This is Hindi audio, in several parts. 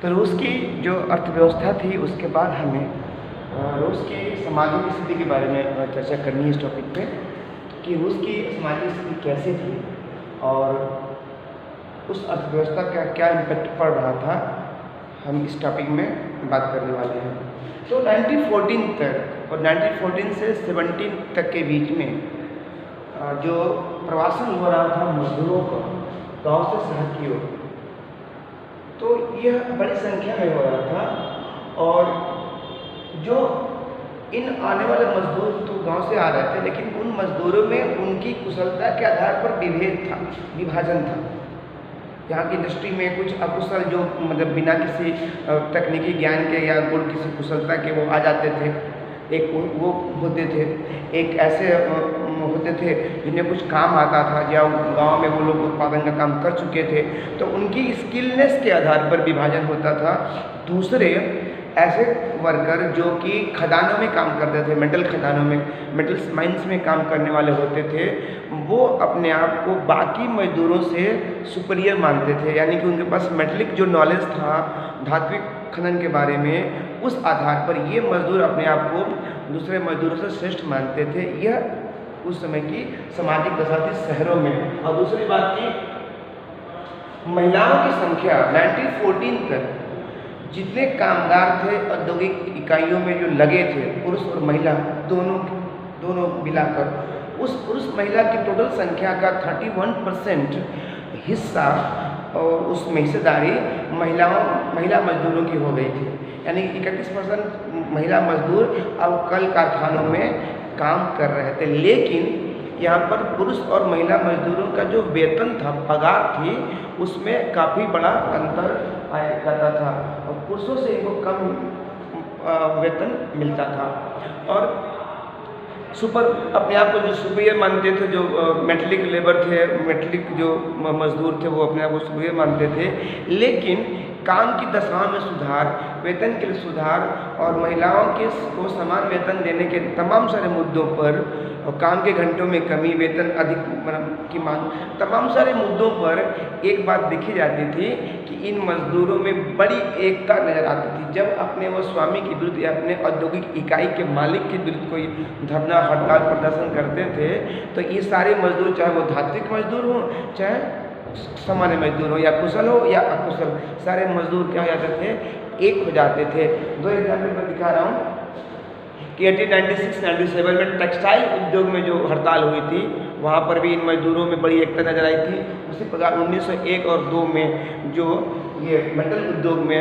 तो रूस की जो अर्थव्यवस्था थी उसके बाद हमें रूस की सामाजिक स्थिति के बारे में चर्चा करनी है इस टॉपिक पे कि रूस की सामाजिक स्थिति कैसी थी और उस अर्थव्यवस्था का क्या इम्पैक्ट पड़ रहा था। हम इस टॉपिक में बात करने वाले हैं। तो 1914 तक और 1914 से 17 तक के बीच में जो प्रवासन हो रहा था मजदूरों का गाँव से शहर की ओर, तो यह बड़ी संख्या में हो रहा था। और जो इन आने वाले मजदूर तो गांव से आ रहे थे, लेकिन उन मजदूरों में उनकी कुशलता के आधार पर विभाजन था। यहाँ की इंडस्ट्री में कुछ अकुशल जो मतलब बिना किसी तकनीकी ज्ञान के या गुण किसी कुशलता के वो आ जाते थे, एक वो होते थे, एक ऐसे होते थे जिन्हें कुछ काम आता था या गांव में वो लोग उत्पादन का काम कर चुके थे, तो उनकी स्किलनेस के आधार पर विभाजन होता था। दूसरे ऐसे वर्कर जो कि खदानों में काम करते थे, मेटल खदानों में, मेटल माइंस में काम करने वाले होते थे, वो अपने आप को बाकी मजदूरों से सुपीरियर मानते थे। यानी कि उनके पास मेटलिक जो नॉलेज था धात्विक खनन के बारे में, उस आधार पर ये मजदूर अपने आप को दूसरे मजदूरों से श्रेष्ठ मानते थे। यह उस समय की सामाजिक दशा थी शहरों में। और दूसरी बात की महिलाओं की संख्या 1914 तक जितने कामगार थे औद्योगिक इकाइयों में जो लगे थे, पुरुष और महिला दोनों मिलाकर, उस पुरुष महिला की टोटल संख्या का 31% हिस्सा और उसमें हिस्सेदारी महिला मजदूरों की हो गई थी। यानी 31% महिला मजदूर अब कल कारखानों में काम कर रहे थे। लेकिन यहाँ पर पुरुष और महिला मजदूरों का जो वेतन था, पगार थी, उसमें काफ़ी बड़ा अंतर आया करता था और पुरुषों से इनको कम वेतन मिलता था। और अपने आप को जो सुपीरियर मानते थे, जो मेटलिक लेबर थे, मेटलिक जो मजदूर थे, वो अपने आप को सुपीरियर मानते थे। लेकिन काम की दशाओं में सुधार, वेतन के लिए सुधार और महिलाओं को समान वेतन देने के तमाम सारे मुद्दों पर, और काम के घंटों में कमी, वेतन अधिक की मांग, तमाम सारे मुद्दों पर एक बात देखी जाती थी कि इन मजदूरों में बड़ी एकता नजर आती थी। जब अपने वो स्वामी के विरुद्ध या अपने औद्योगिक इकाई के मालिक के विरुद्ध कोई धरना, हड़ताल, प्रदर्शन करते थे, तो ये सारे मजदूर, चाहे वो धात्विक मजदूर हों, चाहे सामान्य मजदूर हो या कुशल हो या अकुशल, सारे मजदूर क्या हो जाते थे, एक हो जाते थे। दो एग्जाम्पल मैं दिखा रहा हूँ कि 1896-97 में टेक्सटाइल उद्योग में जो हड़ताल हुई थी, वहाँ पर भी इन मजदूरों में बड़ी एकता नजर आई थी। उसी प्रकार 1901 और 2 में जो ये मेटल उद्योग में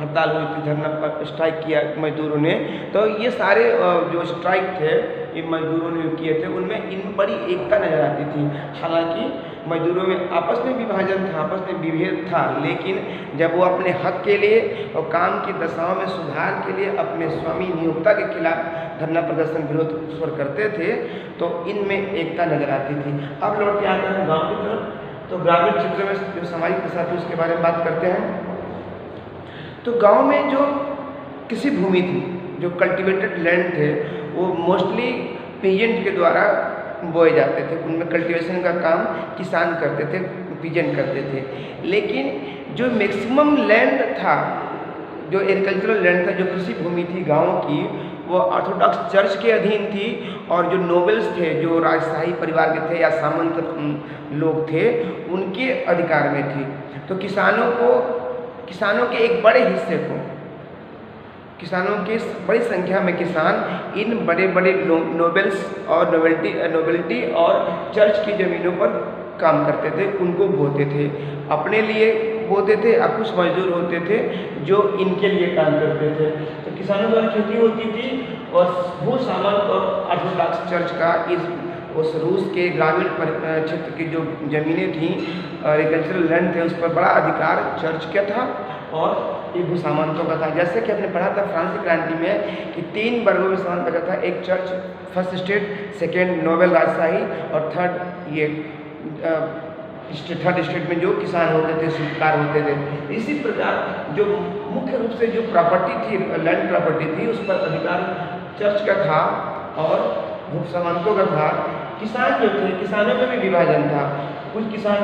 हड़ताल हुई थी, धरना पर स्ट्राइक किया मजदूरों ने, तो ये सारे जो स्ट्राइक थे ये मजदूरों ने किए थे, उनमें इन बड़ी एकता नजर आती थी। हालांकि मजदूरों में आपस में विभाजन था, आपस में विभेद था, लेकिन जब वो अपने हक के लिए और काम की दशाओं में सुधार के लिए अपने स्वामी नियोक्ता के खिलाफ धरना प्रदर्शन, विरोध स्वर करते थे, तो इनमें एकता नजर आती थी। अब लौट के आते हैं गाँव की तरफ। तो ग्रामीण क्षेत्र में जो सामाजिक दशा थी उसके बारे में बात करते हैं। तो गांव में जो कृषि भूमि थी, जो कल्टीवेटेड लैंड थे, वो मोस्टली पीजेंट के द्वारा बोए जाते थे। उनमें कल्टीवेशन का काम किसान करते थे, पीजेंट करते थे। लेकिन जो मैक्सिमम लैंड था, जो एग्रीकल्चरल लैंड था, जो कृषि भूमि थी गाँव की, वो ऑर्थोडॉक्स चर्च के अधीन थी। और जो नोबल्स थे, जो राजशाही परिवार के थे या सामंत लोग थे, उनके अधिकार में थी। तो किसानों के एक बड़े हिस्से को, किसानों की बड़ी संख्या में किसान इन बड़े बड़े नोबल्स और नोबेलिटी और चर्च की ज़मीनों पर काम करते थे, उनको बोते थे, अपने लिए बोते थे। और कुछ मजदूर होते थे जो इनके लिए काम करते थे। तो किसानों द्वारा खेती होती थी और वो सामंत और ऑर्थोडॉक्स चर्च का उस रूस के ग्रामीण क्षेत्र की जो ज़मीनें थीं, एग्रीकल्चरल लैंड थे, उस पर बड़ा अधिकार चर्च का था और एक भूसामंतों का था। जैसे कि हमने पढ़ा था फ्रांसीसी क्रांति में कि 3 वर्गों में समान बचा था, एक church, first state, second noble राजशाही और थर्ड ये थर्ड स्टेट में जो किसान होते थे, शिल्पकार होते थे। इसी प्रकार जो मुख्य रूप से जो प्रॉपर्टी थी, लैंड प्रॉपर्टी थी, उस पर अधिकार चर्च का था और भूसामंतों का था। किसान जो थे, किसानों में भी विभाजन था। कुछ किसान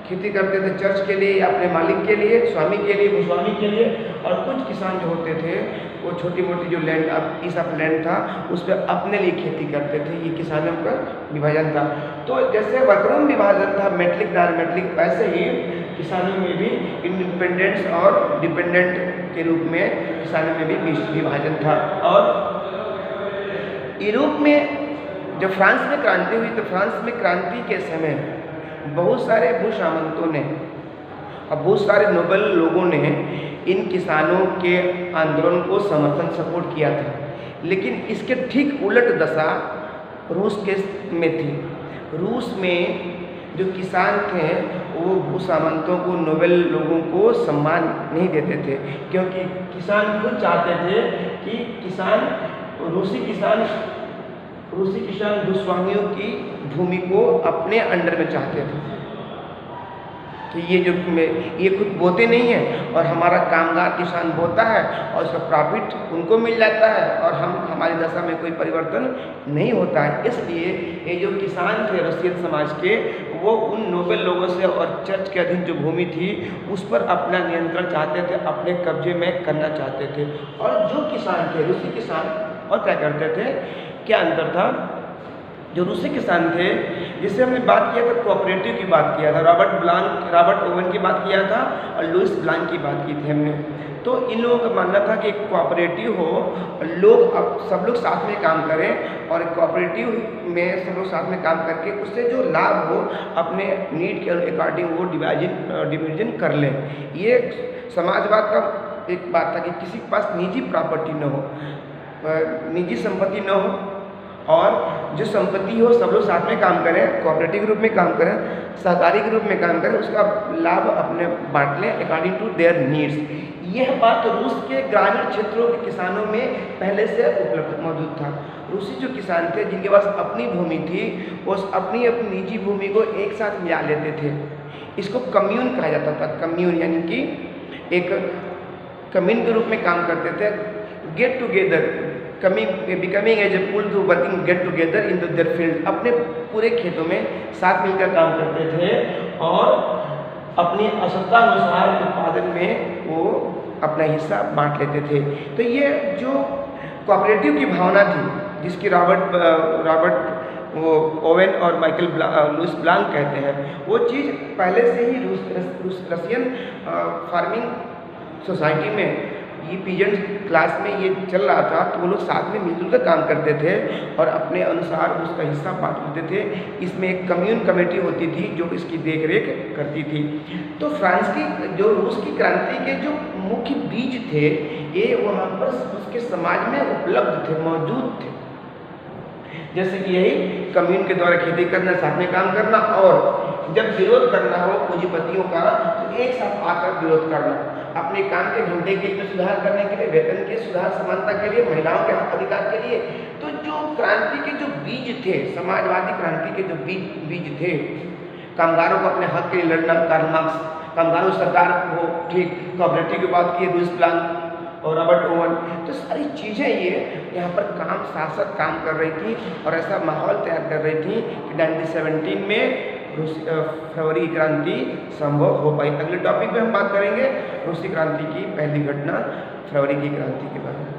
खेती करते थे चर्च के लिए या अपने मालिक के लिए, स्वामी के लिए, गोस्वामी के लिए, और कुछ किसान जो होते थे वो छोटी मोटी जो लैंड पीस ऑफ लैंड था उस पर अपने लिए खेती करते थे। ये किसानों का विभाजन था। तो जैसे वर्करों में विभाजन था मेटलिक नॉन मेटलिक, वैसे ही किसानों में भी इंडिपेंडेंस और डिपेंडेंट के रूप में किसानों में भी विभाजन था। और यूरोप में जब फ्रांस में क्रांति हुई तो फ्रांस में क्रांति के समय बहुत सारे भूसामंतों ने और बहुत सारे नोबल लोगों ने इन किसानों के आंदोलन को समर्थन सपोर्ट किया था। लेकिन इसके ठीक उलट दशा रूस के में थी। रूस में जो किसान थे वो भूसामंतों को, नोबेल लोगों को सम्मान नहीं देते थे, क्योंकि किसान खुद चाहते थे कि रूसी किसान भूस्वामियों की भूमि को अपने अंडर में चाहते थे कि ये खुद बोते नहीं हैं और हमारा कामगार किसान बोता है और उसका प्रॉफिट उनको मिल जाता है और हमारी दशा में कोई परिवर्तन नहीं होता है। इसलिए ये जो किसान थे रशियन समाज के, वो उन नोबेल लोगों से और चर्च के अधीन जो भूमि थी उस पर अपना नियंत्रण चाहते थे, अपने कब्जे में करना चाहते थे। और जो किसान थे रूसी किसान, और क्या करते थे, क्या अंतर था, जो रूसी किसान थे जिससे हमने बात किया था, कोऑपरेटिव की बात किया था, रॉबर्ट ओवन की बात किया था और लुइस ब्लांक की बात की थी हमने। तो इन लोगों का मानना था कि कोऑपरेटिव हो, सब लोग साथ में काम करें और कोऑपरेटिव में सब लोग साथ में काम करके उससे जो लाभ हो अपने नीड के अकॉर्डिंग वो डिवीजन कर लें। ये समाजवाद का एक बात था कि किसी के पास निजी प्रॉपर्टी न हो, निजी संपत्ति न हो, और जो संपत्ति हो सब लोग साथ में काम करें, कोऑपरेटिव रूप में काम करें, सहकारी के रूप में काम करें, उसका लाभ अपने बांट लें अकॉर्डिंग टू देयर नीड्स। यह बात रूस के ग्रामीण क्षेत्रों के किसानों में पहले से उपलब्ध मौजूद था। रूसी जो किसान थे जिनके पास अपनी भूमि थी वो अपनी निजी भूमि को एक साथ मिला लेते थे। इसको कम्यून कहा जाता था। कम्यून यानी कि एक कम्यून के रूप में काम करते थे। Get together becoming as a pool to working get together in their field, अपने पूरे खेतों में साथ मिलकर काम करते थे और अपनी आवश्यकता अनुसार उत्पादन में वो अपना हिस्सा बांट लेते थे। तो ये जो कोऑपरेटिव की भावना थी जिसकी रॉबर्ट ओवेन और लुइस ब्लांक कहते हैं, वो चीज़ पहले से ही रशियन फार्मिंग सोसाइटी में ये पीजेंट क्लास में ये चल रहा था कि वो लोग साथ में मिलजुल कर काम करते थे और अपने अनुसार उसका हिस्सा बांट लेते थे। इसमें एक कम्यून कमेटी होती थी जो इसकी देखरेख करती थी। तो फ्रांस की जो रूस की क्रांति के जो मुख्य बीज थे ये वहाँ पर उसके समाज में उपलब्ध थे, मौजूद थे। जैसे कि यही कम्यून के द्वारा खेती करना, साथ में काम करना, और जब विरोध करना हो पूंजीपतियों का तो एक साथ आकर विरोध करना, अपने काम के घंटे के लिए सुधार करने के लिए, वेतन के सुधार, समानता के लिए, महिलाओं के अधिकार के लिए। तो जो क्रांति के जो बीज थे, समाजवादी क्रांति के जो बीज थे, कामगारों को अपने हक के लिए लड़ना, कार्ल मार्क्स, कामगारों सरकार को ठीक, कोऑपरेटिव की बात की लुइस ब्लांक और रॉबर्ट ओवन, तो सारी चीज़ें ये यहाँ पर साथ साथ काम कर रही थी और ऐसा माहौल तैयार कर रही थी कि 1917 में फरवरी क्रांति संभव हो पाई। अगले टॉपिक में हम बात करेंगे रूसी क्रांति की पहली घटना, फरवरी की क्रांति के बारे में।